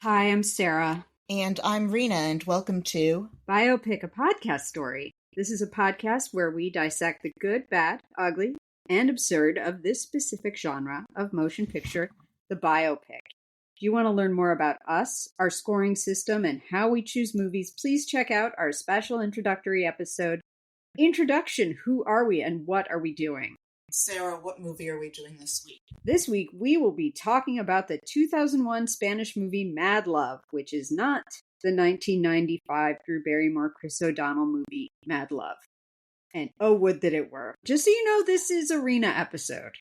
Hi, I'm Sarah. And I'm Rena, and welcome to Biopic, a podcast story. This is a podcast where we dissect the good, bad, ugly, and absurd of this specific genre of motion picture, the biopic. If you want to learn more about us, our scoring system, and how we choose movies, please check out our special introductory episode, Introduction, Who Are We and What Are We Doing? Sarah, what movie are we doing this week? This week, we will be talking about the 2001 Spanish movie Mad Love, which is not the 1995 Drew Barrymore, Chris O'Donnell movie Mad Love. And oh, would that it were. Just so you know, this is a Rena episode.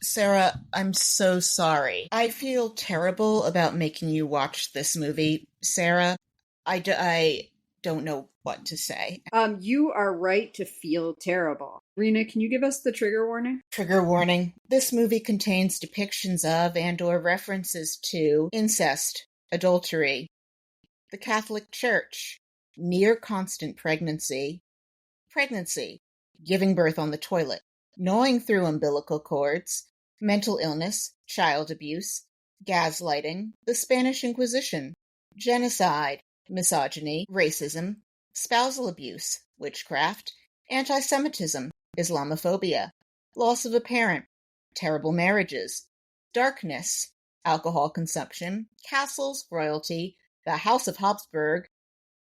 Sarah, I'm so sorry. I feel terrible about making you watch this movie. Sarah, I don't know what to say. You are right to feel terrible. Rena, can you give us the trigger warning? Trigger warning. This movie contains depictions of and/or references to incest, adultery, the Catholic Church, near constant pregnancy, giving birth on the toilet, gnawing through umbilical cords, mental illness, child abuse, gaslighting, the Spanish Inquisition, genocide, misogyny, racism, spousal abuse, witchcraft, anti-Semitism, Islamophobia, loss of a parent, terrible marriages, darkness, alcohol consumption, castles, royalty, the House of Hapsburg,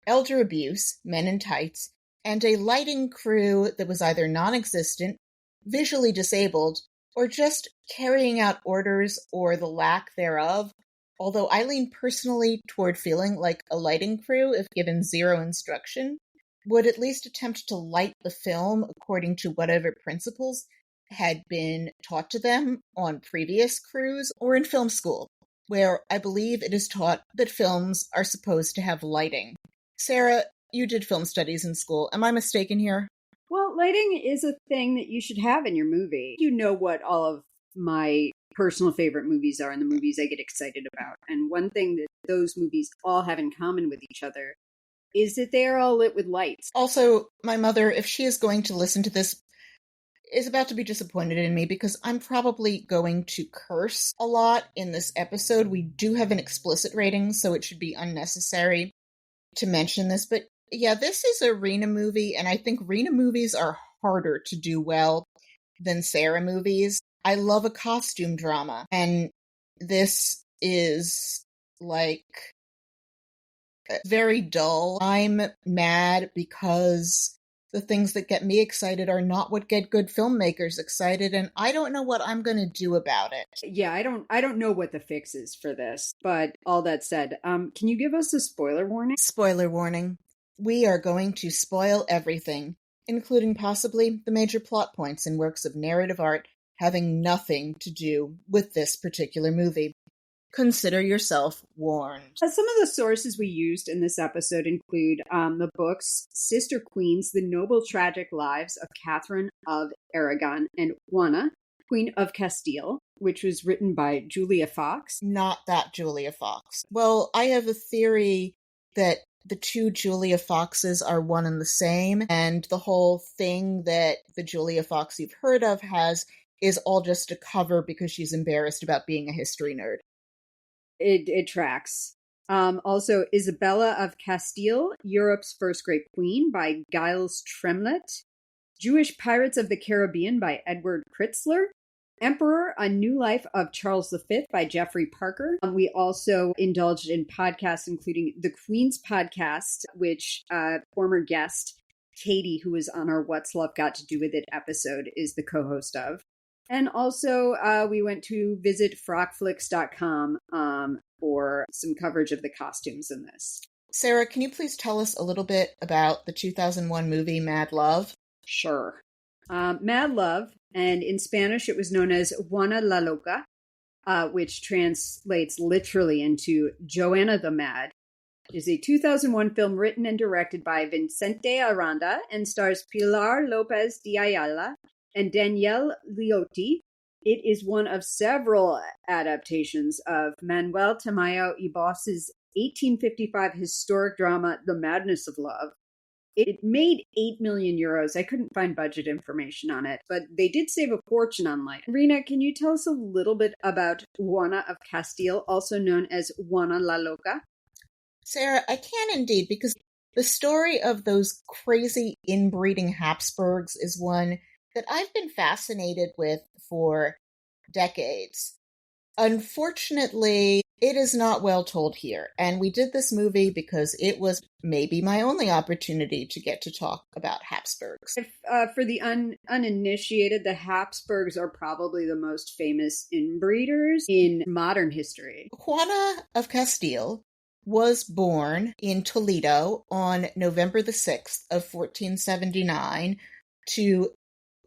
elder abuse, men in tights, and a lighting crew that was either non-existent, visually disabled, or just carrying out orders or the lack thereof, although I lean personally toward feeling like a lighting crew, if given zero instruction, would at least attempt to light the film according to whatever principles had been taught to them on previous crews or in film school, where I believe it is taught that films are supposed to have lighting. Sarah, you did film studies in school. Am I mistaken here? Well, lighting is a thing that you should have in your movie. You know what all of my personal favorite movies are and the movies I get excited about. And one thing that those movies all have in common with each other is that they are all lit with lights. Also, my mother, if she is going to listen to this, is about to be disappointed in me because I'm probably going to curse a lot in this episode. We do have an explicit rating, so it should be unnecessary to mention this. But yeah, this is a Rena movie, and I think Rena movies are harder to do well than Sarah movies. I love a costume drama, and this is like very dull. I'm mad because the things that get me excited are not what get good filmmakers excited, and I don't know what I'm going to do about it. Yeah, I don't know what the fix is for this, but all that said, can you give us a spoiler warning? Spoiler warning. We are going to spoil everything, including possibly the major plot points in works of narrative art having nothing to do with this particular movie. Consider yourself warned. Some of the sources we used in this episode include the books Sister Queens, The Noble Tragic Lives of Katherine of Aragon and Juana, Queen of Castile, which was written by Julia Fox. Not that Julia Fox. Well, I have a theory that the two Julia Foxes are one and the same, and the whole thing that the Julia Fox you've heard of is all just a cover because she's embarrassed about being a history nerd. It tracks. Also, Isabella of Castile, Europe's First Great Queen by Giles Tremlett. Jewish Pirates of the Caribbean by Edward Kritzler. Emperor, A New Life of Charles V by Jeffrey Parker. We also indulged in podcasts, including the Queen's Podcast, which former guest Katie, who was on our What's Love Got to Do With It episode, is the co-host of. And also, we went to visit frockflix.com for some coverage of the costumes in this. Sarah, can you please tell us a little bit about the 2001 movie Mad Love? Sure. Mad Love, and in Spanish it was known as Juana la Loca, which translates literally into Joanna the Mad, is a 2001 film written and directed by Vicente Aranda and stars Pilar López de Ayala and Danielle Liotti. It is one of several adaptations of Manuel Tamayo y Boss's 1855 historic drama, The Madness of Love, It made 8 million euros. I couldn't find budget information on it, but they did save a fortune on light. Rena, can you tell us a little bit about Juana of Castile, also known as Juana la Loca? Sarah, I can indeed, because the story of those crazy inbreeding Hapsburgs is one that I've been fascinated with for decades. Unfortunately, it is not well told here, and we did this movie because it was maybe my only opportunity to get to talk about Hapsburgs. For the uninitiated, the Hapsburgs are probably the most famous inbreeders in modern history. Juana of Castile was born in Toledo on November the 6th of 1479 to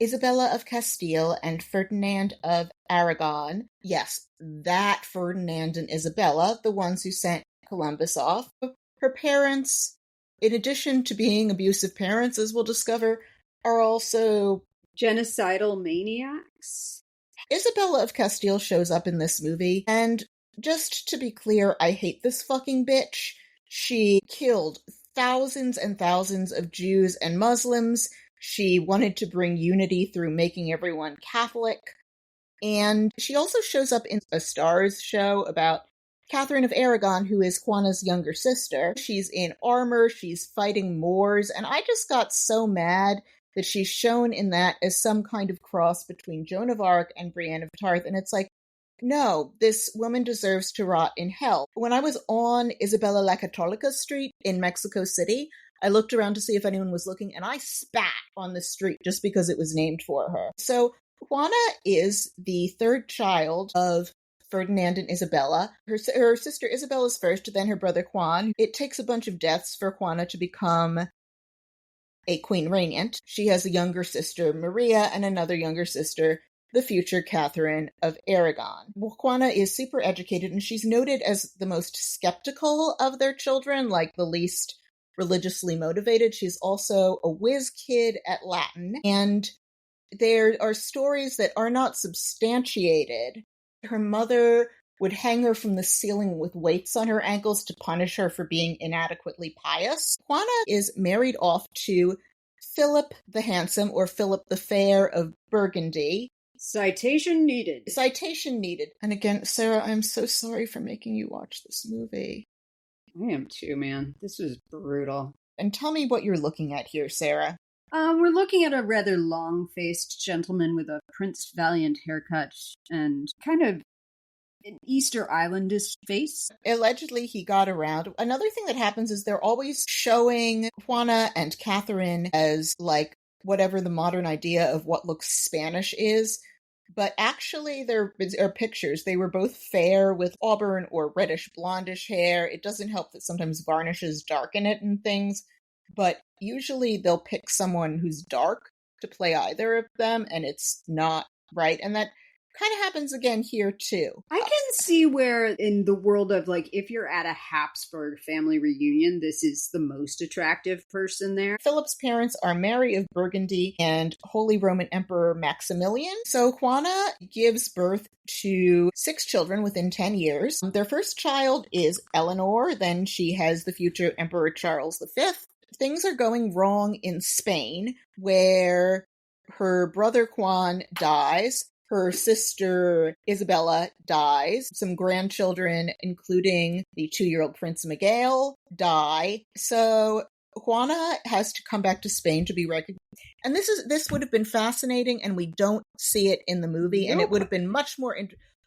Isabella of Castile and Ferdinand of Aragon. Yes, that Ferdinand and Isabella, the ones who sent Columbus off. Her parents, in addition to being abusive parents, as we'll discover, are also genocidal maniacs. Isabella of Castile shows up in this movie, and just to be clear, I hate this fucking bitch. She killed thousands and thousands of Jews and Muslims. She wanted to bring unity through making everyone Catholic. And she also shows up in a Starz show about Katherine of Aragon, who is Juana's younger sister. She's in armor, she's fighting Moors, and I just got so mad that she's shown in that as some kind of cross between Joan of Arc and Brienne of Tarth. And it's like, no, this woman deserves to rot in hell. When I was on Isabella la Católica Street in Mexico City, I looked around to see if anyone was looking, and I spat on the street just because it was named for her. So Juana is the third child of Ferdinand and Isabella. Her sister Isabella's first, then her brother Juan. It takes a bunch of deaths for Juana to become a queen regnant. She has a younger sister, Maria, and another younger sister, the future Katherine of Aragon. Juana is super educated, and she's noted as the most skeptical of their children, like the least religiously motivated. She's also a whiz kid at Latin, and there are stories that are not substantiated. Her mother would hang her from the ceiling with weights on her ankles to punish her for being inadequately pious. Juana is married off to Philip the Handsome, or Philip the Fair of Burgundy. Citation needed. Citation needed. And again, Sarah, I'm so sorry for making you watch this movie. I am too, man. This was brutal. And tell me what you're looking at here, Sarah. We're looking at a rather long-faced gentleman with a Prince Valiant haircut and kind of an Easter Islandish face. Allegedly, he got around. Another thing that happens is they're always showing Juana and Katherine as, like, whatever the modern idea of what looks Spanish is. But actually, there are pictures. They were both fair with auburn or reddish blondish hair. It doesn't help that sometimes varnishes darken it and things. But usually they'll pick someone who's dark to play either of them, and it's not right. And that kind of happens again here, too. I can see where in the world of, like, if you're at a Hapsburg family reunion, this is the most attractive person there. Philip's parents are Mary of Burgundy and Holy Roman Emperor Maximilian. So Juana gives birth to 6 children within 10 years. Their first child is Eleanor, then she has the future Emperor Charles V. Things are going wrong in Spain, where her brother Juan dies. Her sister Isabella dies. Some grandchildren, including the 2-year-old Prince Miguel, die. So Juana has to come back to Spain to be recognized. And this would have been fascinating, and we don't see it in the movie. Nope. And it would have been much more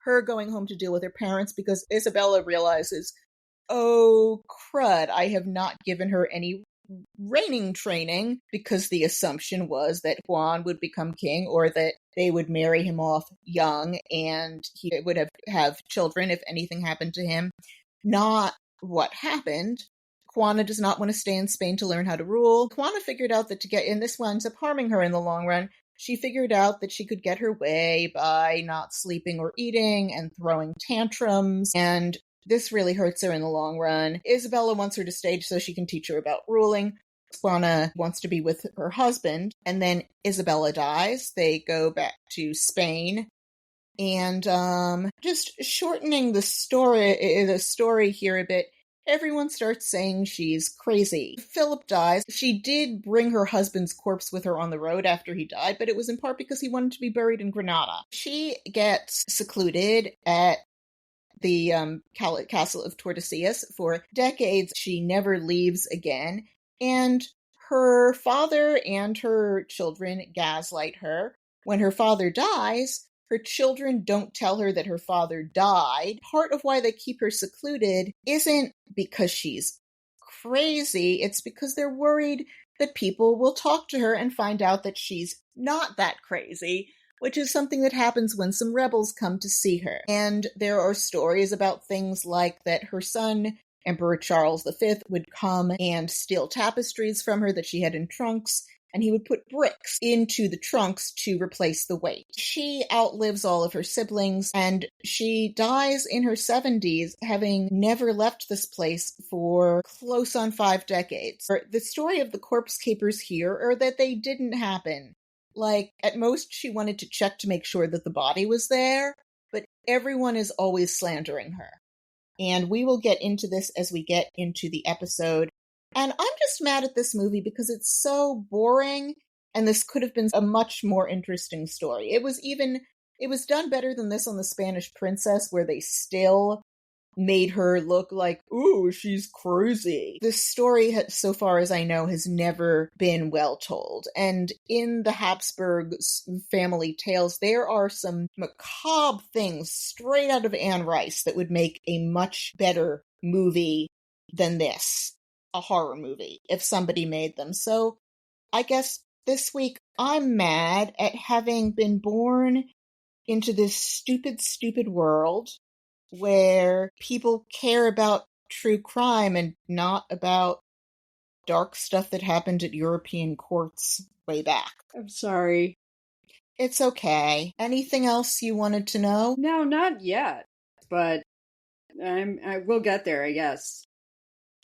her going home to deal with her parents, because Isabella realizes, oh crud, I have not given her any reigning training, because the assumption was that Juan would become king, or that they would marry him off young and he would have children if anything happened to him. Not what happened. Juana does not want to stay in Spain to learn how to rule. Juana figured out that and this winds up harming her in the long run, she figured out that she could get her way by not sleeping or eating and throwing tantrums, and this really hurts her in the long run. Isabella wants her to stay so she can teach her about ruling. Juana wants to be with her husband, and then Isabella dies. They go back to Spain. And just shortening the story here a bit, everyone starts saying she's crazy. Philip dies. She did bring her husband's corpse with her on the road after he died, but it was in part because he wanted to be buried in Granada. She gets secluded at the castle of Tordesillas for decades. She never leaves again, and her father and her children gaslight her. When her father dies, her children don't tell her that her father died. Part of why they keep her secluded isn't because she's crazy, it's because they're worried that people will talk to her and find out that she's not that crazy, which is something that happens when some rebels come to see her. And there are stories about things like that her son, Emperor Charles V, would come and steal tapestries from her that she had in trunks, and he would put bricks into the trunks to replace the weight. She outlives all of her siblings, and she dies in her 70s, having never left this place for close on 5 decades. The story of the corpse capers here are that they didn't happen. Like, at most she wanted to check to make sure that the body was there, but everyone is always slandering her. And we will get into this as we get into the episode. And I'm just mad at this movie because it's so boring, and this could have been a much more interesting story. It was done better than this on The Spanish Princess, where they still made her look like, ooh, she's crazy. This story, so far as I know, has never been well told. And in the Hapsburg family tales, there are some macabre things straight out of Anne Rice that would make a much better movie than this. A horror movie, if somebody made them. So I guess this week I'm mad at having been born into this stupid world where people care about true crime and not about dark stuff that happened at European courts way back. I'm sorry. It's okay. Anything else you wanted to know? No, not yet. But I will get there, I guess.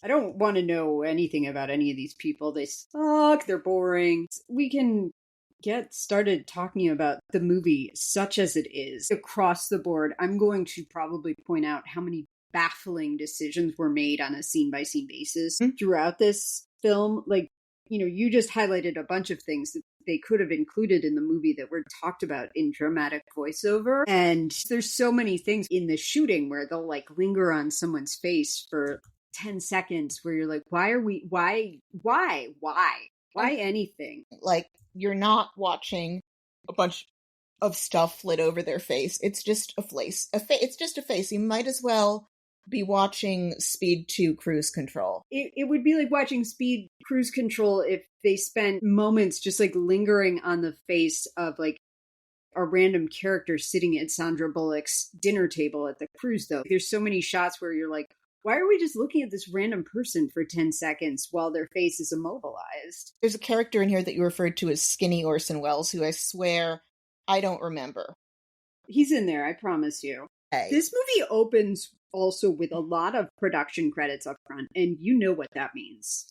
I don't want to know anything about any of these people. They suck. They're boring. We can get started talking about the movie such as it is across the board. I'm going to probably point out how many baffling decisions were made on a scene-by-scene basis throughout this film. Like, you just highlighted a bunch of things that they could have included in the movie that were talked about in dramatic voiceover. And there's so many things in the shooting where they'll linger on someone's face for 10 seconds where you're like, why anything? Like, you're not watching a bunch of stuff flit over their face. It's just a face. It's just a face. You might as well be watching Speed 2 Cruise Control. It would be like watching Speed Cruise Control if they spent moments just lingering on the face of a random character sitting at Sandra Bullock's dinner table at the cruise, though. There's so many shots where you're like, why are we just looking at this random person for 10 seconds while their face is immobilized? There's a character in here that you referred to as Skinny Orson Welles, who I swear I don't remember. He's in there, I promise you. Hey. This movie opens also with a lot of production credits up front, and you know what that means.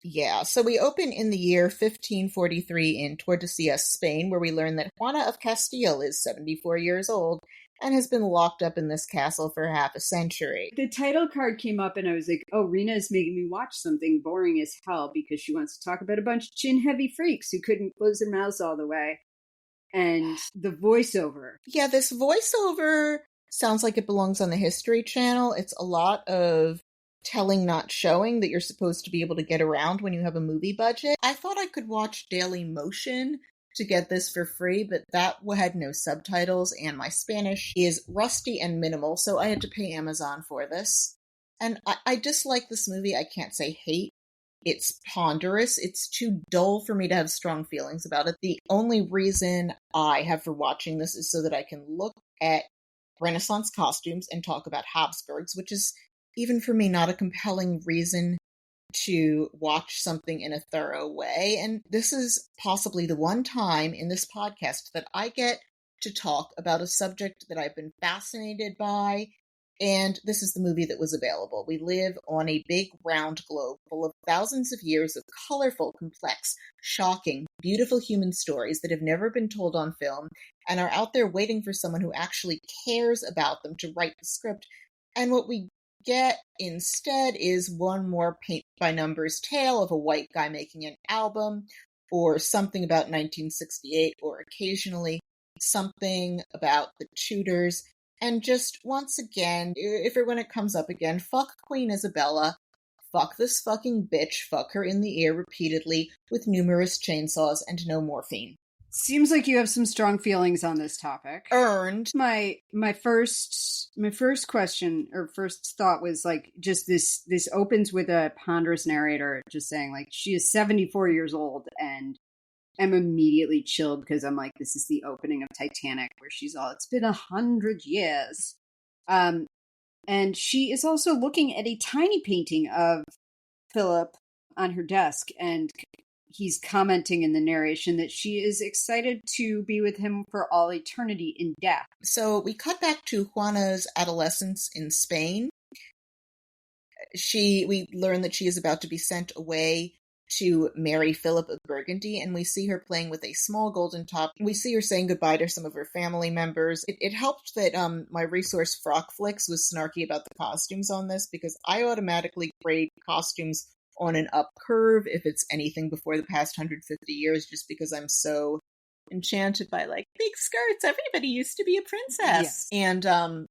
Yeah, so we open in the year 1543 in Tordesillas, Spain, where we learn that Juana of Castile is 74 years old and has been locked up in this castle for half a century. The title card came up and I was like, oh, Rena is making me watch something boring as hell because she wants to talk about a bunch of chin-heavy freaks who couldn't close their mouths all the way. And the voiceover. Yeah, this voiceover sounds like it belongs on the History Channel. It's a lot of telling, not showing, that you're supposed to be able to get around when you have a movie budget. I thought I could watch Daily Motion to get this for free, but that had no subtitles, and my Spanish is rusty and minimal, so I had to pay Amazon for this. And I dislike this movie. I can't say hate. It's ponderous. It's too dull for me to have strong feelings about it. The only reason I have for watching this is so that I can look at Renaissance costumes and talk about Hapsburgs, which is, even for me, not a compelling reason to watch something in a thorough way. And this is possibly the one time in this podcast that I get to talk about a subject that I've been fascinated by, and this is the movie that was available. We live on a big round globe full of thousands of years of colorful, complex, shocking, beautiful human stories that have never been told on film and are out there waiting for someone who actually cares about them to write the script. And what we get instead is one more paint-by-numbers tale of a white guy making an album, or something about 1968, or occasionally something about the Tudors. And just, once again, when it comes up again, fuck Queen Isabella, fuck this fucking bitch, fuck her in the ear repeatedly with numerous chainsaws and no morphine. Seems like you have some strong feelings on this topic. Earned. My first question or first thought was like, just this opens with a ponderous narrator just saying like she is 74 years old, and I'm immediately chilled because I'm like, this is the opening of Titanic where she's all, it's been 100 years. And she is also looking at a tiny painting of Philip on her desk, and he's commenting in the narration that she is excited to be with him for all eternity in death. So we cut back to Juana's adolescence in Spain. We learn that she is about to be sent away to marry Philip of Burgundy, and we see her playing with a small golden top. We see her saying goodbye to some of her family members. It helped that my resource Frockflix was snarky about the costumes on this, because I automatically grade costumes on an up curve if it's anything before the past 150 years, just because I'm so enchanted by like big skirts. Everybody used to be a princess. Yes. And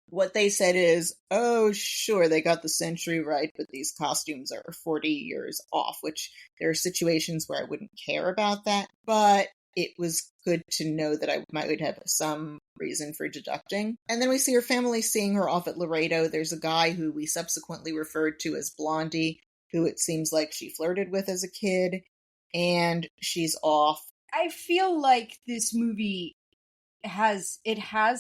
what they said is, oh, sure, they got the century right, but these costumes are 40 years off, which there are situations where I wouldn't care about that, but it was good to know that I might have some reason for deducting. And then we see her family seeing her off at Laredo. There's a guy who we subsequently referred to as Blondie, who it seems like she flirted with as a kid, and she's off. I feel like this movie has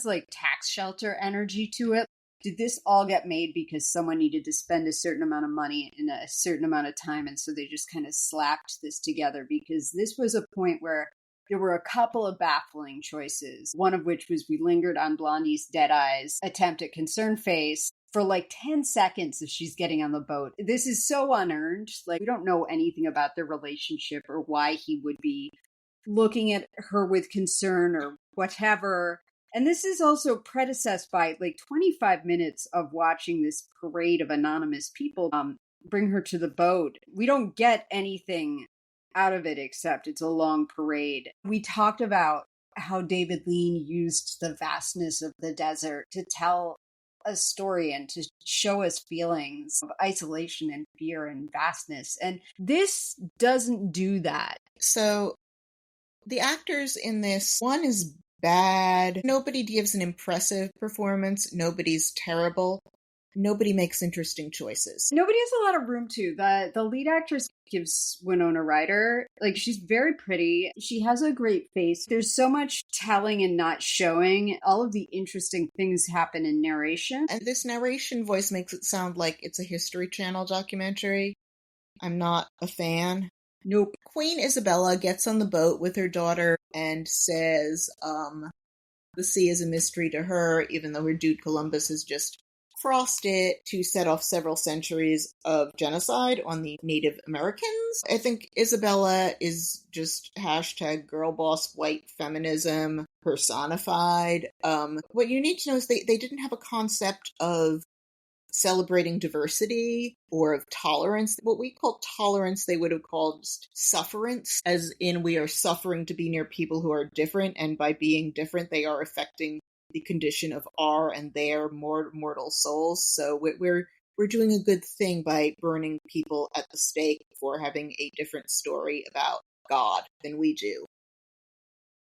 like tax shelter energy to it. Did this all get made because someone needed to spend a certain amount of money in a certain amount of time, and so they just kind of slapped this together? Because this was a point where there were a couple of baffling choices, one of which was we lingered on Blondie's dead eyes attempt at concerned face for like 10 seconds as she's getting on the boat. This is so unearned. Like, we don't know anything about their relationship or why he would be looking at her with concern or whatever. And this is also predecessed by like 25 minutes of watching this parade of anonymous people bring her to the boat. We don't get anything out of it except it's a long parade. We talked about how David Lean used the vastness of the desert to tell a story and to show us feelings of isolation and fear and vastness. And this doesn't do that. So the actors in this, one is bad. Nobody gives an impressive performance. Nobody's terrible. Nobody makes interesting choices. Nobody has a lot of room to. The lead actress gives Winona Ryder, like, she's very pretty. She has a great face. There's so much telling and not showing. All of the interesting things happen in narration. And this narration voice makes it sound like it's a History Channel documentary. I'm not a fan. Nope. Queen Isabella gets on the boat with her daughter and says, the sea is a mystery to her, even though her dude Columbus has just crossed it to set off several centuries of genocide on the Native Americans. I think Isabella is just hashtag girl boss white feminism personified. What you need to know is they didn't have a concept of celebrating diversity or of tolerance. What we call tolerance, they would have called sufferance, as in we are suffering to be near people who are different, and by being different, they are affecting the condition of our and their mortal souls. So we're doing a good thing by burning people at the stake for having a different story about God than we do.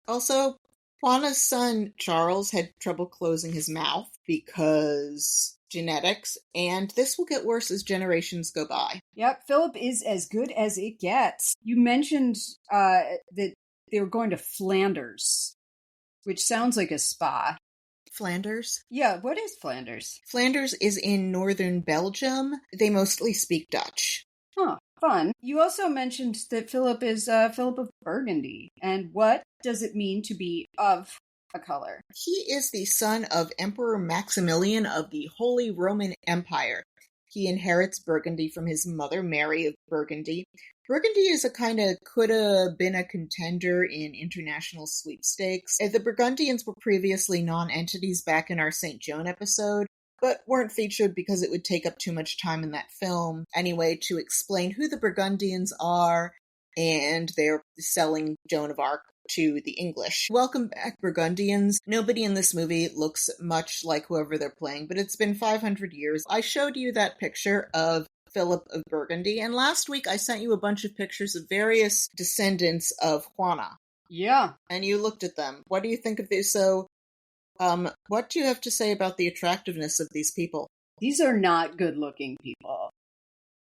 Also, Juana's son Charles had trouble closing his mouth because genetics, and this will get worse as generations go by. Yep, Philip is as good as it gets. You mentioned that they were going to Flanders, which sounds like a spa. Flanders? Yeah, what is Flanders? Flanders is in northern Belgium. They mostly speak Dutch. Huh, fun. You also mentioned that Philip is Philip of Burgundy. And what does it mean to be of a color? He is the son of Emperor Maximilian of the Holy Roman Empire. He inherits Burgundy from his mother, Mary of Burgundy. Burgundy is a kind of coulda been a contender in international sweepstakes. The Burgundians were previously non-entities back in our St. Joan episode, but weren't featured because it would take up too much time in that film anyway to explain who the Burgundians are, and they're selling Joan of Arc to the English. Welcome back, Burgundians. Nobody in this movie looks much like whoever they're playing, but it's been 500 years. I showed you that picture of Philip of Burgundy, and last week I sent you a bunch of pictures of various descendants of Juana. Yeah. And you looked at them. What do you think of these? So, what do you have to say about the attractiveness of these people? These are not good-looking people.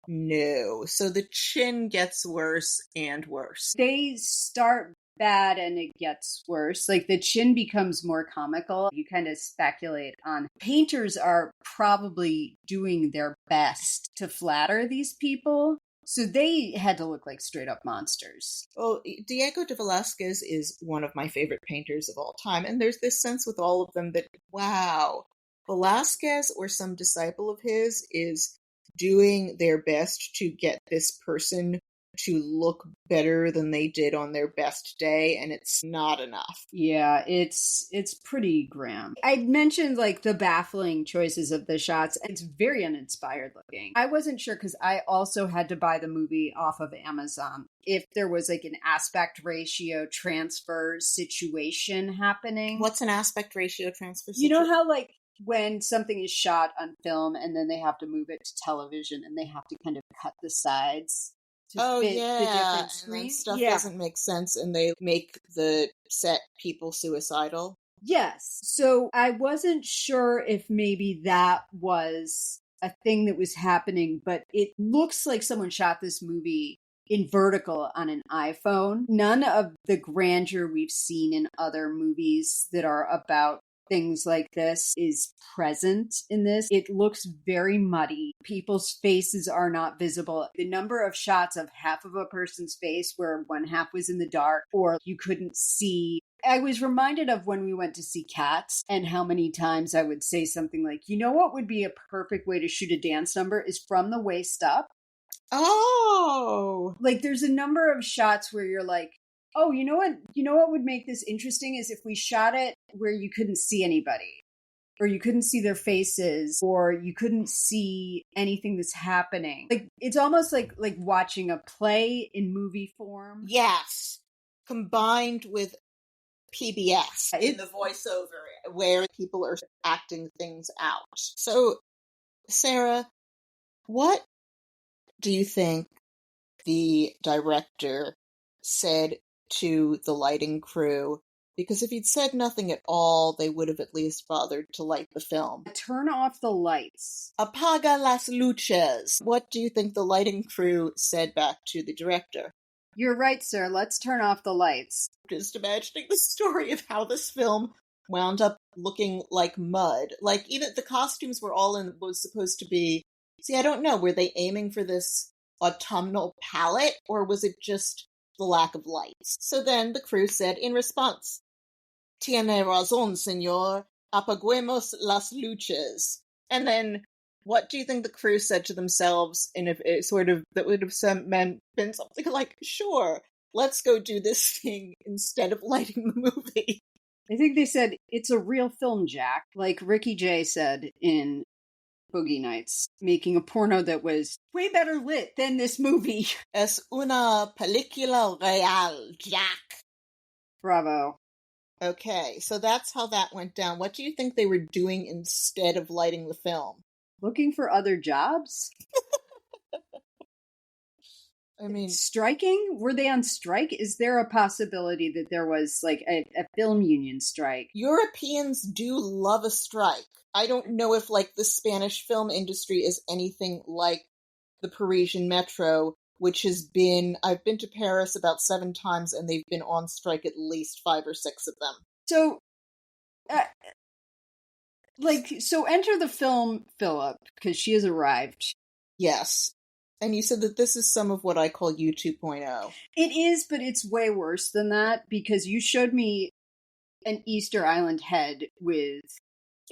No. So the chin gets worse and worse. They start bad and it gets worse. Like, the chin becomes more comical. You kind of speculate on. Painters are probably doing their best to flatter these people. So they had to look like straight up monsters. Well, Diego de Velázquez is one of my favorite painters of all time. And there's this sense with all of them that, wow, Velázquez or some disciple of his is doing their best to get this person to look better than they did on their best day, and it's not enough. Yeah, it's pretty grim. I mentioned like the baffling choices of the shots. It's very uninspired looking. I wasn't sure because I also had to buy the movie off of Amazon if there was like an aspect ratio transfer situation happening. What's an aspect ratio transfer situation? You know how like when something is shot on film and then they have to move it to television and they have to kind of cut the sides to fit the different screens? And then stuff doesn't make sense and they make the set people suicidal. Yes. So I wasn't sure if maybe that was a thing that was happening, but it looks like someone shot this movie in vertical on an iPhone. None of the grandeur we've seen in other movies that are about things like this is present in this. It looks very muddy. People's faces are not visible. The number of shots of half of a person's face where one half was in the dark or you couldn't see. I was reminded of when we went to see Cats and how many times I would say something like, you know what would be a perfect way to shoot a dance number is from the waist up. Oh! Like there's a number of shots where you're like, oh, you know what? You know what would make this interesting is if we shot it where you couldn't see anybody, or you couldn't see their faces, or you couldn't see anything that's happening. Like it's almost like watching a play in movie form. Yes, combined with PBS in the voiceover, where people are acting things out. So, Sarah, what do you think the director said to the lighting crew? Because if he'd said nothing at all, they would have at least bothered to light the film. Turn off the lights. Apaga las luces. What do you think the lighting crew said back to the director? You're right, sir. Let's turn off the lights. Just imagining the story of how this film wound up looking like mud. Like, even the costumes were all in, was supposed to be... See, I don't know, were they aiming for this autumnal palette, or was it just the lack of lights? So then the crew said in response, Tiene razón, señor. Apaguemos las luces. And then, what do you think the crew said to themselves in a sort of, that would have been something like, sure, let's go do this thing instead of lighting the movie? I think they said, it's a real film, Jack. Like Ricky Jay said in Boogie Nights, making a porno that was way better lit than this movie. Es una película real, Jack. Bravo. Okay, so that's how that went down. What do you think they were doing instead of lighting the film? Looking for other jobs? I mean... Striking? Were they on strike? Is there a possibility that there was like a film union strike? Europeans do love a strike. I don't know if like the Spanish film industry is anything like the Parisian metro, which has been, I've been to Paris about 7 times and they've been on strike at least 5 or 6 of them. So, so enter the film Philip, because she has arrived. Yes. And you said that this is some of what I call U 2.0. It is, but it's way worse than that, because you showed me an Easter Island head with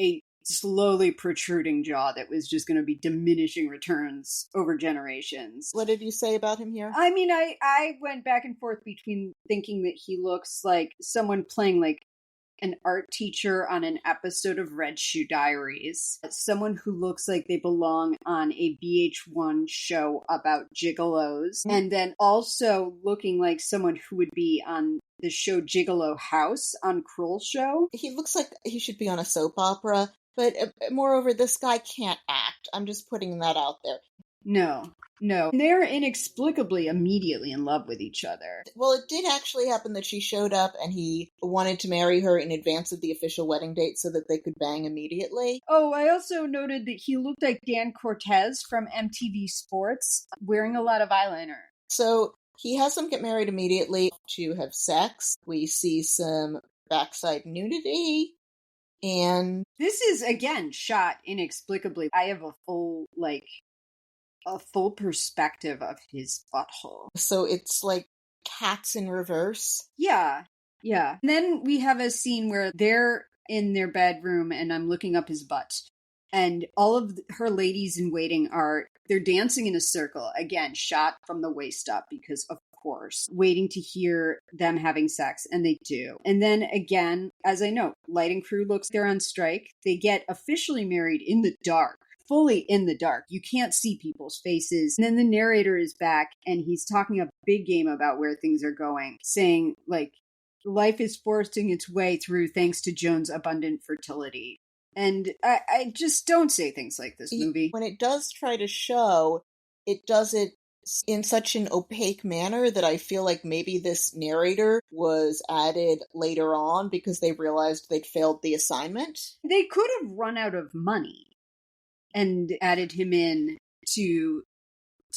a slowly protruding jaw that was just going to be diminishing returns over generations. What did you say about him here? I mean, I went back and forth between thinking that he looks like someone playing like an art teacher on an episode of Red Shoe Diaries, someone who looks like they belong on a VH1 show about gigolos, and then also looking like someone who would be on the show Gigolo House on Kroll's show. He looks like he should be on a soap opera, but moreover, this guy can't act. I'm just putting that out there. No. They're inexplicably immediately in love with each other. Well, it did actually happen that she showed up and he wanted to marry her in advance of the official wedding date so that they could bang immediately. Oh, I also noted that he looked like Dan Cortez from MTV Sports, wearing a lot of eyeliner. So he has them get married immediately to have sex. We see some backside nudity. And this is, again, shot inexplicably. I have a full perspective of his butthole. So it's like cats in reverse. Yeah. And then we have a scene where they're in their bedroom and I'm looking up his butt. And all of her ladies in waiting they're dancing in a circle. Again, shot from the waist up because, of course, waiting to hear them having sex. And they do. And then again, as I know, lighting crew looks they're on strike. They get officially married in the dark. Fully in the dark. You can't see people's faces. And then the narrator is back and he's talking a big game about where things are going, saying, like, life is forcing its way through thanks to Joan's abundant fertility. And I just don't say things like this movie. When it does try to show, it does it in such an opaque manner that I feel like maybe this narrator was added later on because they realized they'd failed the assignment. They could have run out of money and added him in to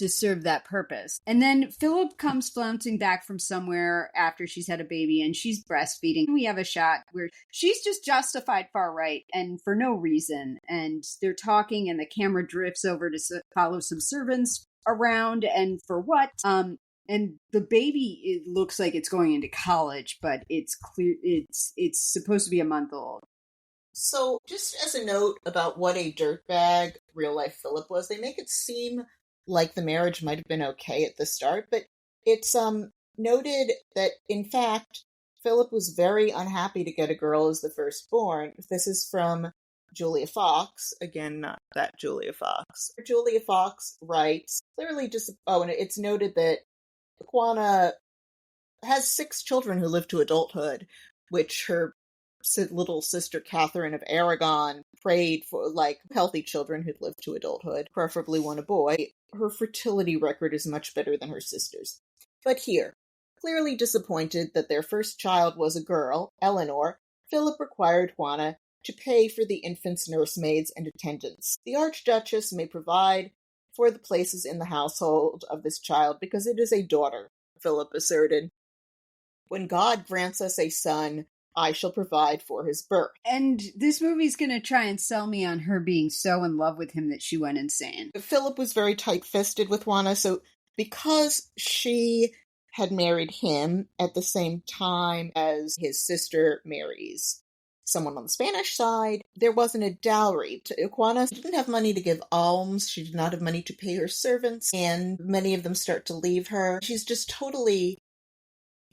serve that purpose. And then Philip comes flouncing back from somewhere after she's had a baby and she's breastfeeding. We have a shot where she's just justified far right and for no reason. And they're talking and the camera drifts over to follow some servants around and for what? And the baby, it looks like it's going into college, but it's clear it's supposed to be a month old. So, just as a note about what a dirtbag real-life Philip was, they make it seem like the marriage might have been okay at the start, but it's noted that, in fact, Philip was very unhappy to get a girl as the firstborn. This is from Julia Fox. Again, not that Julia Fox. Julia Fox writes, clearly and it's noted that Juana has 6 children who live to adulthood, which her little sister Katherine of Aragon prayed for, like, healthy children who'd live to adulthood, preferably one a boy. Her fertility record is much better than her sister's. But here, clearly disappointed that their first child was a girl, Eleanor, Philip required Juana to pay for the infant's nursemaids and attendants. The Archduchess may provide for the places in the household of this child because it is a daughter, Philip asserted. When God grants us a son, I shall provide for his birth. And this movie's going to try and sell me on her being so in love with him that she went insane. Philip was very tight-fisted with Juana, so because she had married him at the same time as his sister marries someone on the Spanish side, there wasn't a dowry. Juana didn't have money to give alms, she did not have money to pay her servants, and many of them start to leave her. She's just totally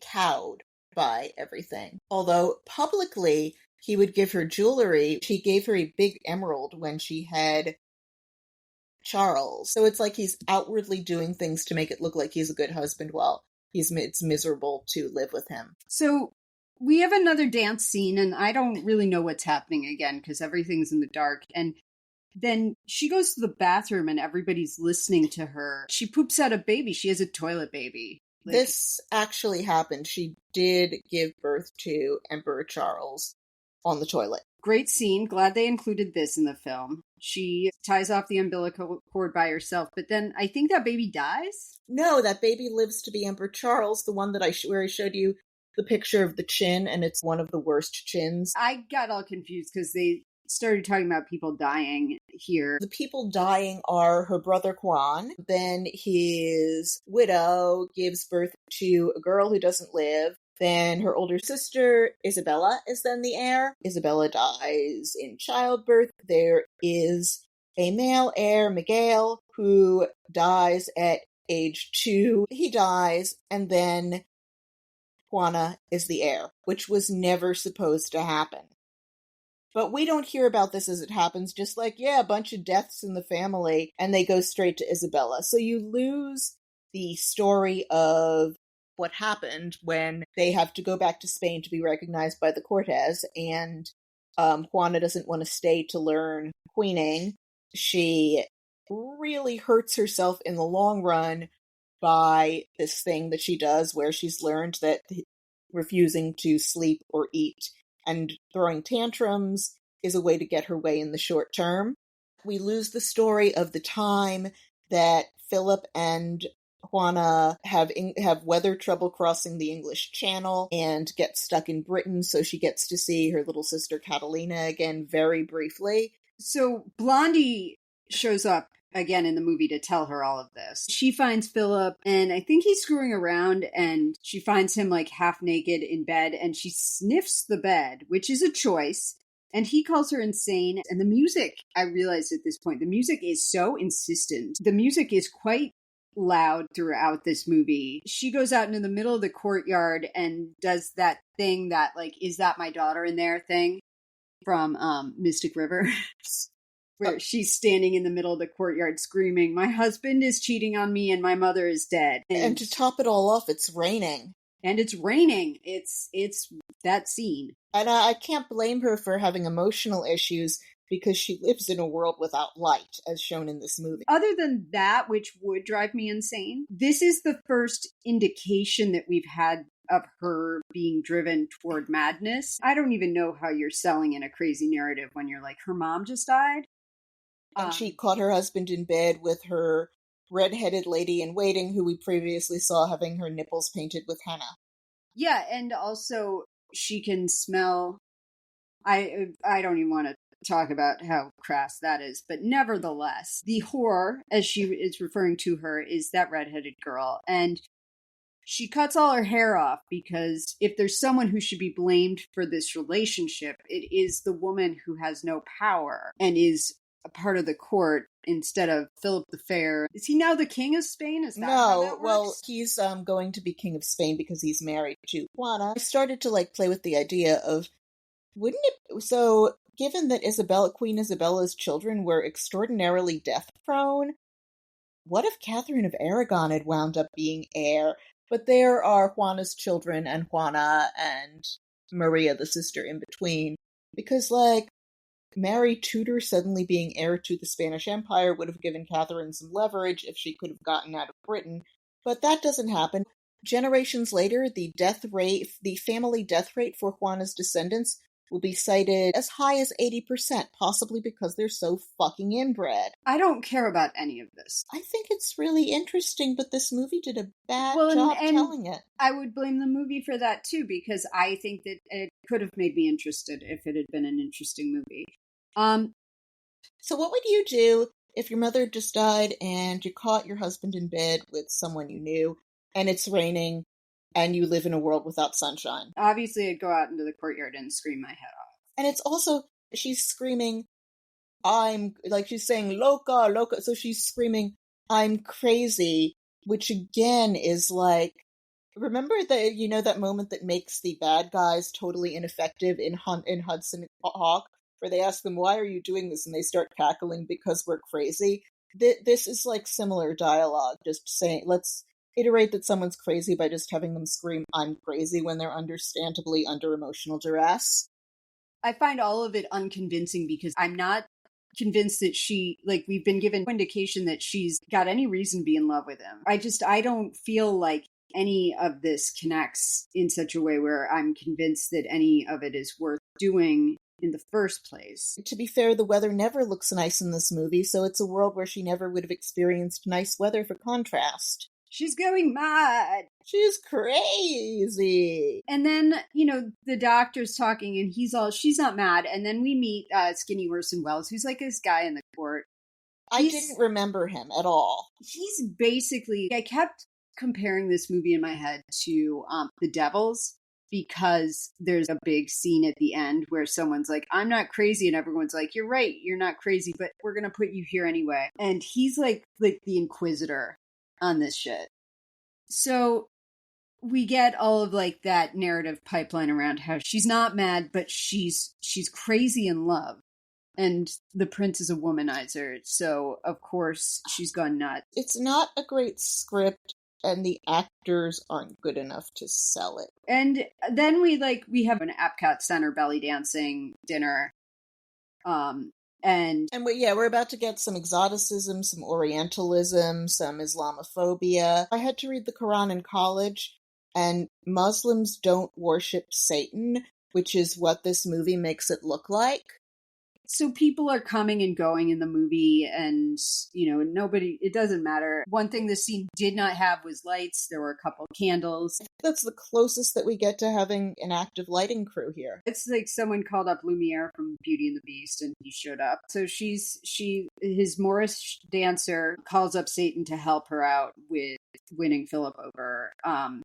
cowed by everything. Although publicly he would give her jewelry, she gave her a big emerald when she had Charles. So it's like he's outwardly doing things to make it look like he's a good husband while it's miserable to live with him. So we have another dance scene and I don't really know what's happening again because everything's in the dark. And then she goes to the bathroom and everybody's listening to her. She poops out a baby. She has a toilet baby. This actually happened. She did give birth to Emperor Charles on the toilet. Great scene. Glad they included this in the film. She ties off the umbilical cord by herself, but then I think that baby dies? No, that baby lives to be Emperor Charles, the one that where I showed you the picture of the chin, and it's one of the worst chins. I got all confused because they started talking about people dying here. The people dying are her brother Juan, then his widow gives birth to a girl who doesn't live, then her older sister Isabella is then the heir. Isabella dies in childbirth. There is a male heir, Miguel, who dies at age 2. He dies, and then Juana is the heir, which was never supposed to happen. But we don't hear about this as it happens, just like, yeah, a bunch of deaths in the family, and they go straight to Isabella. So you lose the story of what happened when they have to go back to Spain to be recognized by the Cortes, and Juana doesn't want to stay to learn queening. She really hurts herself in the long run by this thing that she does where she's learned that refusing to sleep or eat and throwing tantrums is a way to get her way in the short term. We lose the story of the time that Philip and Juana have weather trouble crossing the English Channel and get stuck in Britain, so she gets to see her little sister Catalina again very briefly. So Blondie shows up again in the movie to tell her all of this. She finds Philip, and I think he's screwing around, and she finds him like half naked in bed, and she sniffs the bed, which is a choice. And he calls her insane. And the music, I realized at this point, the music is so insistent. The music is quite loud throughout this movie. She goes out into the middle of the courtyard and does that thing that, like, is that my daughter in there thing from Mystic River, where she's standing in the middle of the courtyard screaming, my husband is cheating on me and my mother is dead. And to top it all off, it's raining. And it's raining. It's that scene. And I can't blame her for having emotional issues because she lives in a world without light, as shown in this movie. Other than that, which would drive me insane, this is the first indication that we've had of her being driven toward madness. I don't even know how you're selling in a crazy narrative when you're like, her mom just died. And she caught her husband in bed with her red-headed lady-in-waiting who we previously saw having her nipples painted with henna. Yeah, and also she can smell... I don't even want to talk about how crass that is, but nevertheless, the whore, as she is referring to her, is that redheaded girl, and she cuts all her hair off because if there's someone who should be blamed for this relationship, it is the woman who has no power and is a part of the court instead of Philip the Fair. Is he now the king of Spain? Is that how that works? Well, he's going to be king of Spain because he's married to Juana. I started to play with the idea of, so given that Queen Isabella's children were extraordinarily death-prone, what if Katherine of Aragon had wound up being heir? But there are Juana's children and Juana and Maria, the sister, in between. Because, Mary Tudor suddenly being heir to the Spanish Empire would have given Katherine some leverage if she could have gotten out of Britain. But that doesn't happen. Generations later, the family death rate for Juana's descendants will be cited as high as 80%, possibly because they're so fucking inbred. I don't care about any of this. I think it's really interesting, but this movie did a bad job telling it. I would blame the movie for that too, because I think that it could have made me interested if it had been an interesting movie. So what would you do if your mother just died and you caught your husband in bed with someone you knew, and it's raining, and you live in a world without sunshine? Obviously, I'd go out into the courtyard and scream my head off. And it's also, she's screaming, she's saying, loca, loca, so she's screaming, I'm crazy, which again is remember that moment that makes the bad guys totally ineffective in Hudson Hawk, where they ask them, why are you doing this? And they start cackling because we're crazy. This is similar dialogue, just saying, let's iterate that someone's crazy by just having them scream, I'm crazy, when they're understandably under emotional duress. I find all of it unconvincing because I'm not convinced that we've been given indication that she's got any reason to be in love with him. I don't feel like any of this connects in such a way where I'm convinced that any of it is worth doing in the first place. To be fair, the weather never looks nice in this movie, so it's a world where she never would have experienced nice weather for contrast. She's going mad. She's crazy. And then, the doctor's talking and she's not mad. And then we meet Skinny Orson Welles, who's this guy in the court. I didn't remember him at all. He's basically, I kept comparing this movie in my head to The Devils, because there's a big scene at the end where someone's like, I'm not crazy. And everyone's like, you're right, you're not crazy, but we're going to put you here anyway. And he's like the Inquisitor on this shit. So we get all of like that narrative pipeline around how she's not mad, but she's crazy in love. And the prince is a womanizer, so of course she's gone nuts. It's not a great script, and the actors aren't good enough to sell it. And then we have an Epcot Center belly dancing dinner. We're about to get some exoticism, some Orientalism, some Islamophobia. I had to read the Quran in college, and Muslims don't worship Satan, which is what this movie makes it look like. So people are coming and going in the movie, and, it doesn't matter. One thing this scene did not have was lights. There were a couple candles. That's the closest that we get to having an active lighting crew here. It's like someone called up Lumiere from Beauty and the Beast, and he showed up. So his Moorish dancer calls up Satan to help her out with winning Philip over.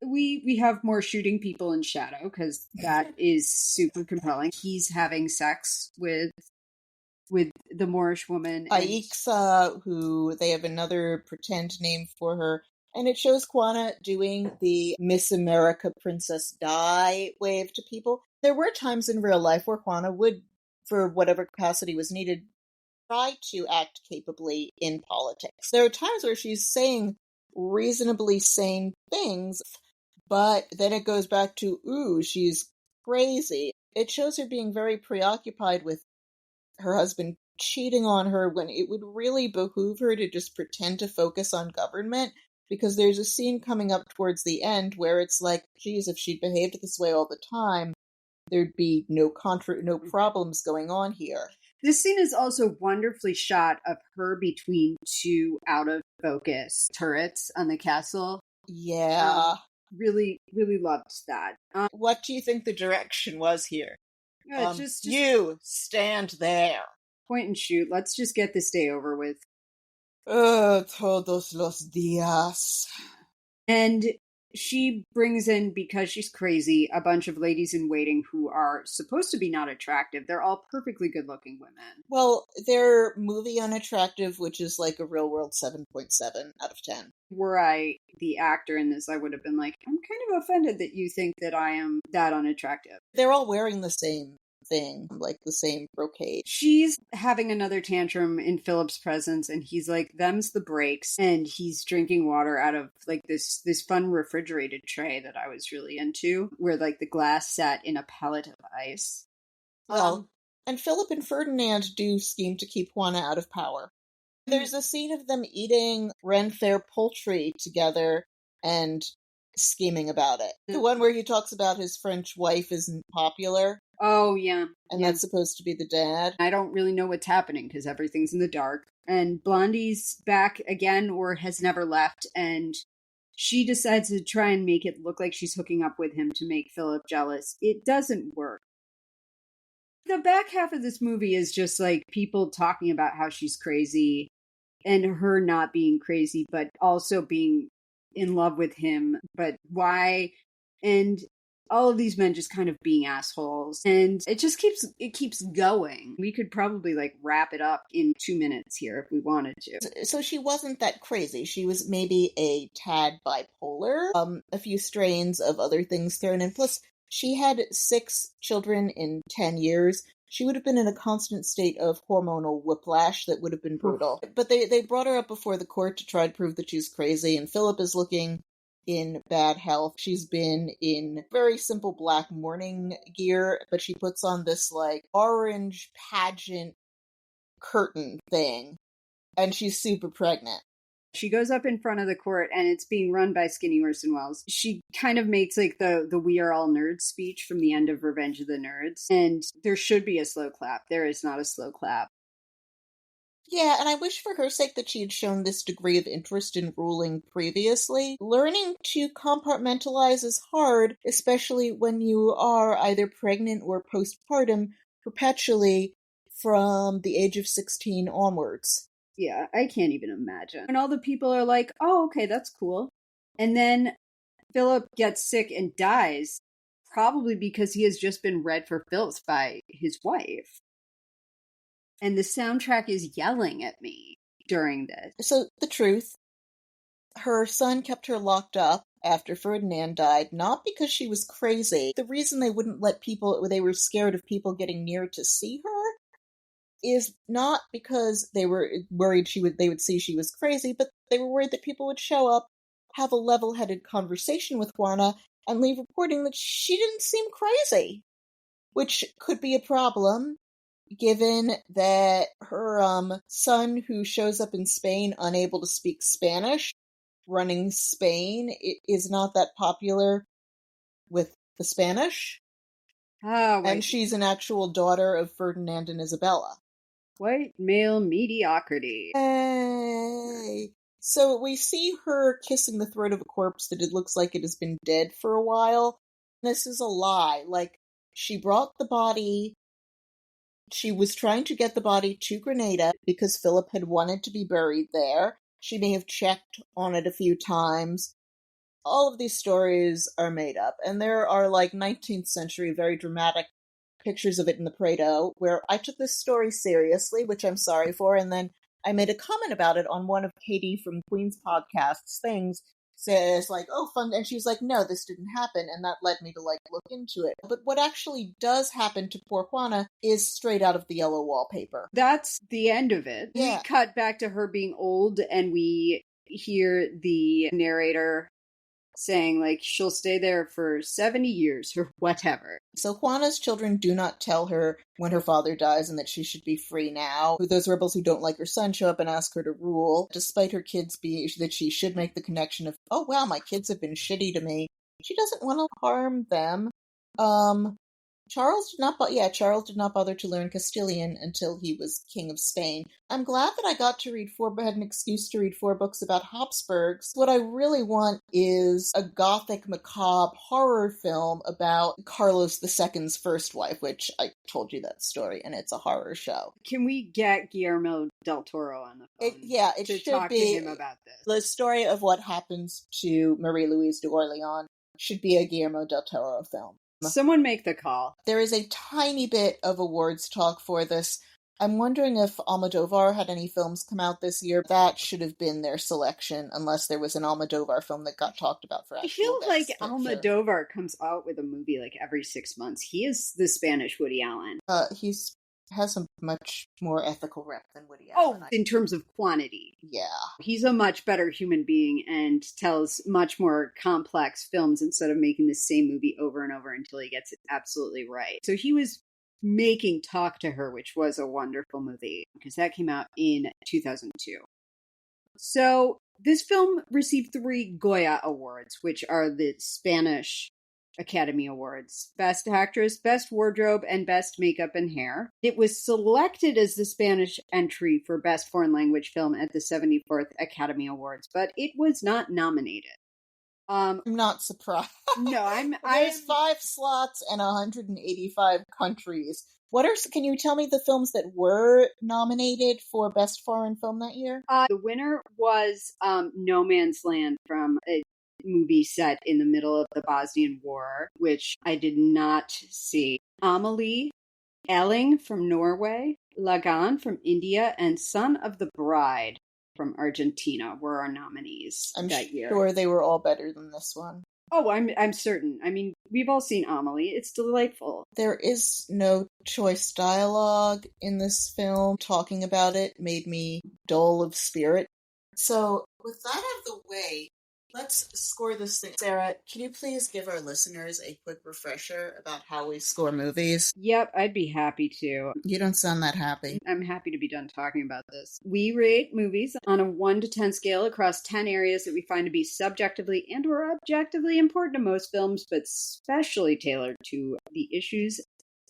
We have more shooting people in shadow, because that is super compelling. He's having sex with the Moorish woman. Aixa, who they have another pretend name for her. And it shows Juana doing the Miss America Princess Di wave to people. There were times in real life where Juana would, for whatever capacity was needed, try to act capably in politics. There are times where she's saying reasonably sane things, but then it goes back to, ooh, she's crazy. It shows her being very preoccupied with her husband cheating on her when it would really behoove her to just pretend to focus on government, because there's a scene coming up towards the end where it's like, geez, if she'd behaved this way all the time, there'd be no problems going on here. This scene is also wonderfully shot of her between two out-of-focus turrets on the castle. Yeah. Really, really loved that. What do you think the direction was here? Just you stand there. Point and shoot. Let's just get this day over with. Todos los días. And she brings in, because she's crazy, a bunch of ladies in waiting who are supposed to be not attractive. They're all perfectly good-looking women. Well, they're movie unattractive, which is like a real world 7.7 out of 10. Were I the actor in this, I would have been like, I'm kind of offended that you think that I am that unattractive. They're all wearing the same thing, like the same brocade. She's having another tantrum in Philip's presence, and he's like, them's the breaks, and he's drinking water out of like this fun refrigerated tray that I was really into, where like the glass sat in a pellet of ice. Well, and Philip and Ferdinand do scheme to keep Juana out of power. There's a scene of them eating Renfair poultry together and scheming about it. The one where he talks about his French wife isn't popular. Oh, yeah. And that's supposed to be the dad. I don't really know what's happening because everything's in the dark. And Blondie's back again, or has never left, and she decides to try and make it look like she's hooking up with him to make Philip jealous. It doesn't work. The back half of this movie is just like people talking about how she's crazy and her not being crazy, but also being in love with him. But why? And all of these men just kind of being assholes. And it just keeps going. We could probably like wrap it up in 2 minutes here if we wanted to. So she wasn't that crazy. She was maybe a tad bipolar. A few strains of other things thrown in. Plus, she had 6 children in 10 years. She would have been in a constant state of hormonal whiplash that would have been brutal. But they brought her up before the court to try to prove that she's crazy, and Philip is looking in bad health. She's been in very simple black mourning gear, but she puts on this like orange pageant curtain thing, and she's super pregnant. She goes up in front of the court, and it's being run by Skinny Orson Welles. She kind of makes like the "We Are All Nerds" speech from the end of Revenge of the Nerds, and there should be a slow clap. There is not a slow clap. Yeah, and I wish for her sake that she had shown this degree of interest in ruling previously. Learning to compartmentalize is hard, especially when you are either pregnant or postpartum perpetually from the age of 16 onwards. Yeah, I can't even imagine. And all the people are like, oh, okay, that's cool. And then Philip gets sick and dies, probably because he has just been read for filth by his wife. And the soundtrack is yelling at me during this. So, the truth, her son kept her locked up after Ferdinand died, not because she was crazy. The reason they wouldn't let they were scared of people getting near to see her, is not because they were worried they would see she was crazy, but they were worried that people would show up, have a level-headed conversation with Juana, and leave reporting that she didn't seem crazy. Which could be a problem, given that her son, who shows up in Spain unable to speak Spanish, running Spain, is not that popular with the Spanish. And she's an actual daughter of Ferdinand and Isabella. White male mediocrity. Hey. So we see her kissing the throat of a corpse that it looks like it has been dead for a while. This is a lie. She brought the body. She was trying to get the body to Grenada because Philip had wanted to be buried there. She may have checked on it a few times. All of these stories are made up, and there are 19th century very dramatic pictures of it in the Prado, where I took this story seriously, which I'm sorry for, and then I made a comment about it on one of Katie from Queen's podcast's things, says oh, fun, and she was like, no, this didn't happen, and that led me to look into it. But what actually does happen to poor Juana is straight out of the yellow wallpaper. That's the end of it. Yeah. We cut back to her being old, and we hear the narrator saying she'll stay there for 70 years or whatever. So Juana's children do not tell her when her father dies and that she should be free now. Those rebels who don't like her son show up and ask her to rule, despite her kids that she should make the connection of, oh wow, my kids have been shitty to me. She doesn't want to harm them. Charles did not bother to learn Castilian until he was King of Spain. I'm glad that I had an excuse to read 4 books about Hapsburgs. What I really want is a gothic, macabre horror film about Carlos II's first wife, which I told you that story, and it's a horror show. Can we get Guillermo del Toro on the phone? It should talk be to him about this. The story of what happens to Marie-Louise de Orleans should be a Guillermo del Toro film. Someone make the call. There is a tiny bit of awards talk for this. I'm wondering if Almodovar had any films come out this year. That should have been their selection, unless there was an Almodovar film that got talked about for actual I feel best picture. Almodovar comes out with a movie every 6 months. He is the Spanish Woody Allen. Has a much more ethical rep than Woody Allen. In terms of quantity. Yeah. He's a much better human being and tells much more complex films instead of making the same movie over and over until he gets it absolutely right. So he was making Talk to Her, which was a wonderful movie, because that came out in 2002. So this film received 3 Goya Awards, which are the Spanish Academy Awards: Best Actress, Best Wardrobe, and Best Makeup and Hair. It was selected as the Spanish entry for Best Foreign Language Film at the 74th Academy Awards, but it was not nominated. I'm not surprised. No, There's 5 slots and 185 countries. Can you tell me the films that were nominated for Best Foreign Film that year? The winner was No Man's Land, from a movie set in the middle of the Bosnian War, which I did not see. Amelie, Elling from Norway, Lagan from India, and Son of the Bride from Argentina were our nominees that year. I'm sure they were all better than this one. Oh, I'm certain. I mean, we've all seen Amelie. It's delightful. There is no choice dialogue in this film. Talking about it made me dull of spirit. So, with that out of the way, let's score this thing. Sarah, can you please give our listeners a quick refresher about how we score movies? Yep, I'd be happy to. You don't sound that happy. I'm happy to be done talking about this. We rate movies on a 1 to 10 scale across 10 areas that we find to be subjectively and or objectively important to most films, but specially tailored to the issues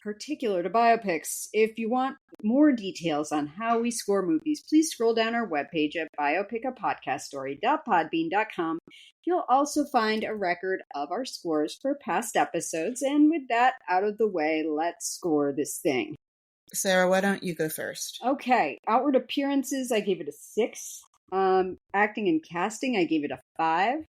particular to biopics. If you want more details on how we score movies, please scroll down our webpage at biopicapodcaststory.podbean.com. You'll also find a record of our scores for past episodes. And with that out of the way, let's score this thing. Sarah, why don't you go first? Okay. Outward appearances, I gave it a 6. Acting and casting, I gave it a 5.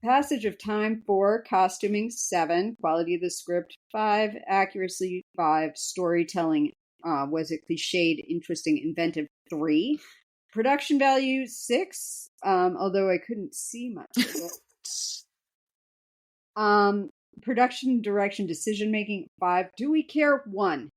Passage of time, 4. Costuming, 7. Quality of the script, 5. Accuracy, 5. Storytelling, was it cliched, interesting, inventive, 3. Production value, 6. Although I couldn't see much of it. Production, direction, decision making, 5. Do we care? 1.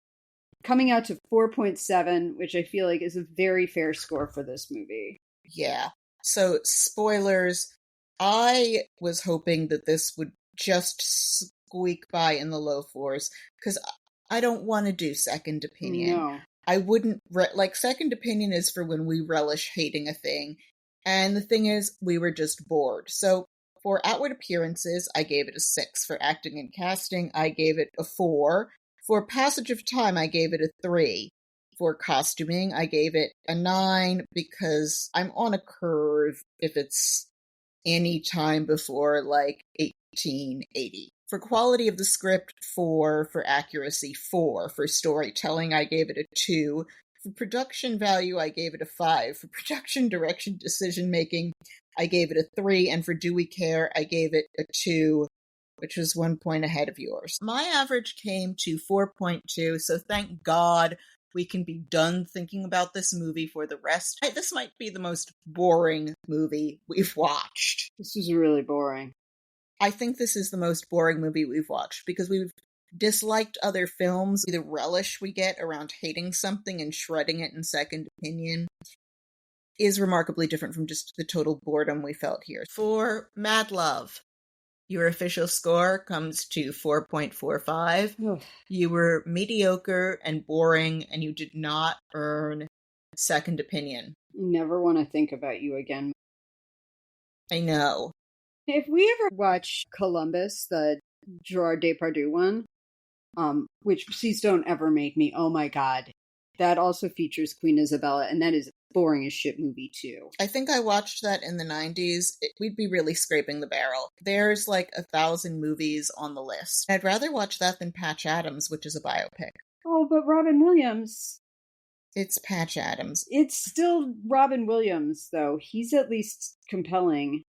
Coming out to 4.7, which I feel like is a very fair score for this movie. Yeah. So, spoilers. I was hoping that this would just squeak by in the low 4s, because I don't want to do second opinion. No. I wouldn't, second opinion is for when we relish hating a thing. And the thing is, we were just bored. So, for outward appearances, I gave it a 6. For acting and casting, I gave it a 4. For passage of time, I gave it a 3. For costuming, I gave it a 9 because I'm on a curve if it's any time before 1880. For quality of the script, 4. For accuracy, 4. For storytelling, I gave it a 2. For production value, I gave it a 5. For production, direction, decision making, I gave it a 3. And for Do We Care, I gave it a 2, which was 1 point ahead of yours. My average came to 4.2, so thank God we can be done thinking about this movie for the rest. This might be the most boring movie we've watched. This was really boring. I think this is the most boring movie we've watched because we've disliked other films. The relish we get around hating something and shredding it in second opinion is remarkably different from just the total boredom we felt here. For Mad Love, your official score comes to 4.45. You were mediocre and boring, and you did not earn second opinion. I never want to think about you again. I know. If we ever watch Columbus, the Gerard Depardieu one, which please don't ever make me, oh my god, that also features Queen Isabella, and that is a boring as shit movie too. I think I watched that in the 90s. We'd be really scraping the barrel. There's 1,000 movies on the list. I'd rather watch that than Patch Adams, which is a biopic. Oh, but Robin Williams. It's Patch Adams. It's still Robin Williams, though. He's at least compelling.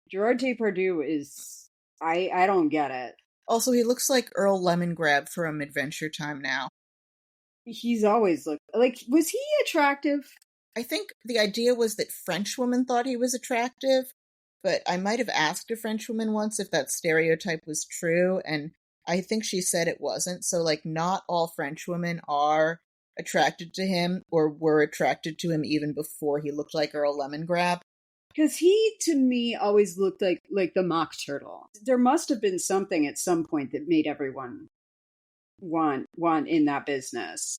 Gerard Depardieu is... I don't get it. Also, he looks like Earl Lemongrab from Adventure Time now. He's always looked... was he attractive? I think the idea was that French women thought he was attractive, but I might have asked a French woman once if that stereotype was true, and I think she said it wasn't. So, not all French women are attracted to him, or were attracted to him even before he looked like Earl Lemongrab. Because he, to me, always looked like the Mock Turtle. There must have been something at some point that made everyone want in that business.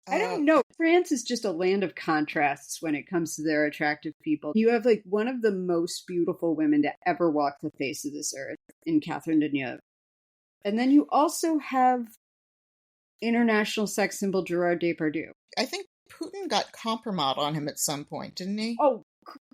I don't know. France is just a land of contrasts when it comes to their attractive people. You have one of the most beautiful women to ever walk the face of this earth in Catherine Deneuve. And then you also have international sex symbol Gerard Depardieu. I think Putin got compromat on him at some point, didn't he? Oh,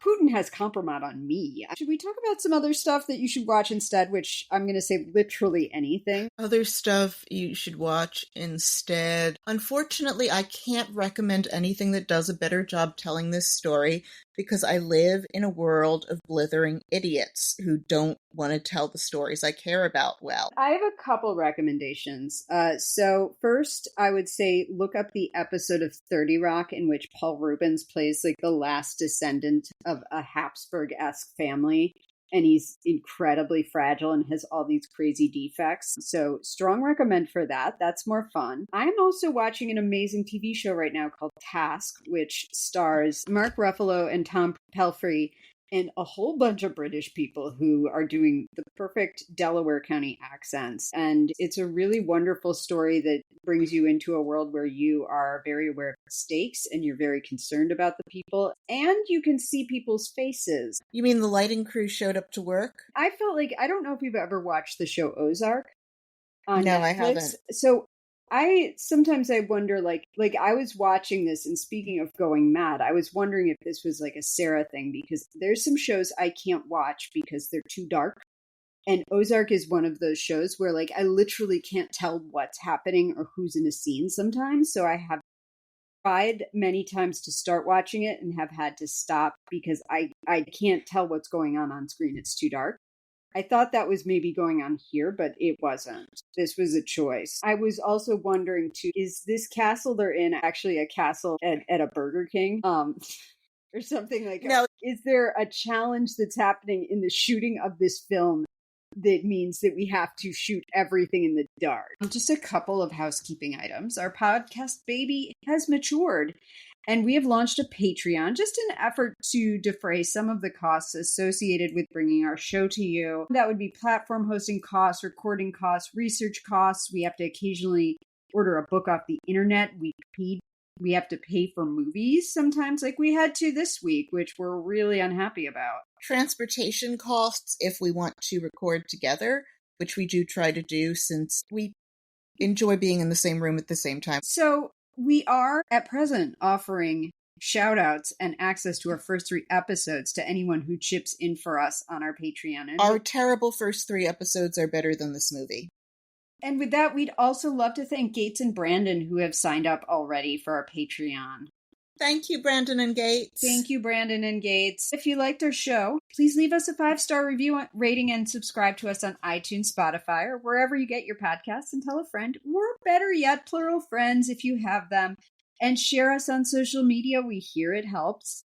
Putin has compromat on me. Should we talk about some other stuff that you should watch instead, which I'm going to say literally anything? Other stuff you should watch instead. Unfortunately, I can't recommend anything that does a better job telling this story because I live in a world of blithering idiots who don't want to tell the stories I care about well. I have a couple recommendations. So first, I would say look up the episode of 30 Rock in which Paul Rubens plays the last descendant of a Hapsburg-esque family. And he's incredibly fragile and has all these crazy defects. So strong recommend for that. That's more fun. I'm also watching an amazing TV show right now called Task, which stars Mark Ruffalo and Tom Pelphrey and a whole bunch of British people who are doing the perfect Delaware County accents. And it's a really wonderful story that brings you into a world where you are very aware of the stakes and you're very concerned about the people, and you can see people's faces. You mean the lighting crew showed up to work? I felt I don't know if you've ever watched the show Ozark on No, Netflix. I haven't. So sometimes I wonder, I was watching this, and speaking of going mad, I was wondering if this was a Sarah thing, because there's some shows I can't watch because they're too dark. And Ozark is one of those shows where I literally can't tell what's happening or who's in a scene sometimes. So I have tried many times to start watching it and have had to stop because I can't tell what's going on screen. It's too dark. I thought that was maybe going on here, but it wasn't. This was a choice. I was also wondering too, is this castle they're in actually a castle at a Burger King? Or something like that. No. Is there a challenge that's happening in the shooting of this film that means that we have to shoot everything in the dark. Just a couple of housekeeping items. Our podcast baby has matured, and we have launched a Patreon, just an effort to defray some of the costs associated with bringing our show to you. That would be platform hosting costs, recording costs, research costs. We have to occasionally order a book off the internet. We have to pay for movies sometimes, like we had to this week, which we're really unhappy about. Transportation costs if we want to record together, which we do try to do since we enjoy being in the same room at the same time. So we are at present offering shout outs and access to our first 3 episodes to anyone who chips in for us on our Patreon. And our terrible first 3 episodes are better than this movie. And with that, we'd also love to thank Gates and Brandon, who have signed up already for our Patreon. Thank you, Brandon and Gates. Thank you, Brandon and Gates. If you liked our show, please leave us a 5-star review rating and subscribe to us on iTunes, Spotify, or wherever you get your podcasts, and tell a friend, or better yet, plural friends if you have them, and share us on social media. We hear it helps.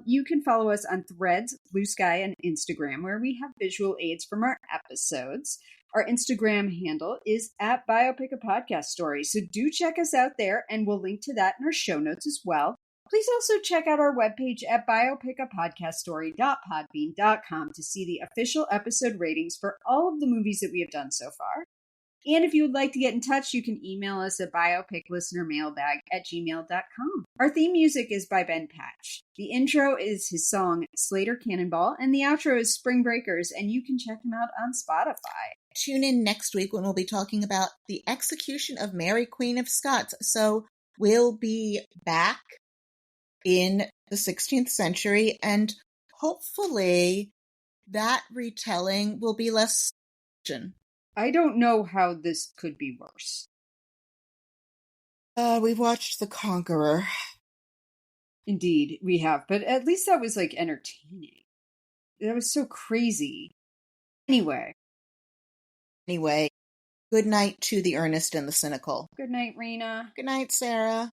You can follow us on Threads, Blue Sky, and Instagram, where we have visual aids from our episodes. Our Instagram handle is at Biopic a Podcast Story, so do check us out there, and we'll link to that in our show notes as well. Please also check out our webpage at biopicapodcaststory.podbean.com to see the official episode ratings for all of the movies that we have done so far. And if you would like to get in touch, you can email us at biopiclistenermailbag@gmail.com. Our theme music is by Ben Patch. The intro is his song Slater Cannonball, and the outro is Spring Breakers, and you can check him out on Spotify. Tune in next week when we'll be talking about the execution of Mary, Queen of Scots. So we'll be back in the 16th century, and hopefully that retelling will be less. I don't know how this could be worse. We've watched The Conqueror. Indeed, we have, but at least that was like entertaining. That was so crazy. Anyway, good night to the earnest and the cynical. Good night, Rena. Good night, Sarah.